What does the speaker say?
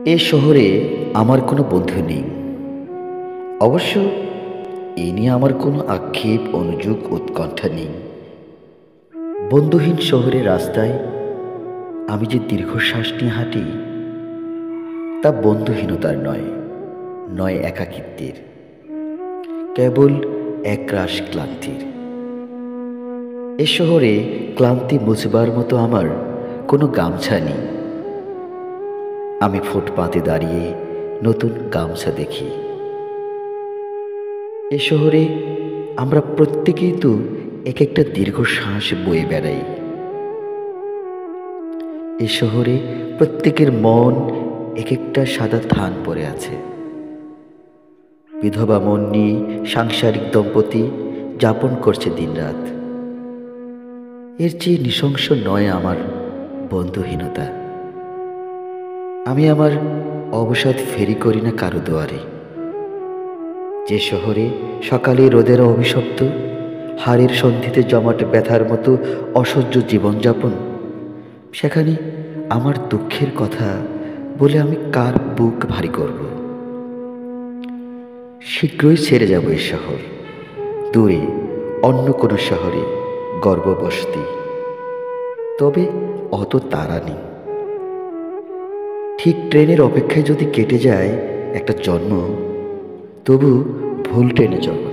এ শহরে আমার কোনো বন্ধু নেই। অবশ্য এ নিয়ে আমার কোনো আক্ষেপ, অনুযোগ, উৎকণ্ঠা নেই। বন্ধুহীন শহরের রাস্তায় আমি যে দীর্ঘশ্বাস নিয়ে হাঁটি, তা বন্ধুহীনতার নয়, নয় একাকিত্বের, কেবল একরাশ ক্লান্তির। এ শহরে ক্লান্তি মুছবার মতো আমার কোনো গামছা নেই। আমি ফুটপাতে দাঁড়িয়ে নতুন গামছা দেখি। এ শহরে আমরা প্রত্যেকেই তো এক একটা দীর্ঘশ্বাস বয়ে বেড়াই। এ শহরে প্রত্যেকের মন এক একটা সাদা থান পড়ে আছে। বিধবা মন নিয়ে সাংসারিক দম্পতি যাপন করছে দিনরাত। এর চেয়ে নৃশংস নয় আমার বন্ধুহীনতা। আমি আমার অবসাদ ফেরি করি না কারো দুয়ারে। যে শহরে সকালে রোদের অভিশপ্ত, হাড়ের সন্ধিতে জমাট ব্যথার মতো অসহ্য জীবনযাপন, সেখানে আমার দুঃখের কথা বলে আমি কার বুক ভারী করব? শীঘ্রই ছেড়ে যাব এই শহর, দূরে অন্য কোনো শহরে গর্ভবসতি। তবে অত তাড়া নেই। ঠিক ট্রেনের অপেক্ষায় যদি কেটে যায় একটা জন্ম, তবু ভুল ট্রেনে চড়ব।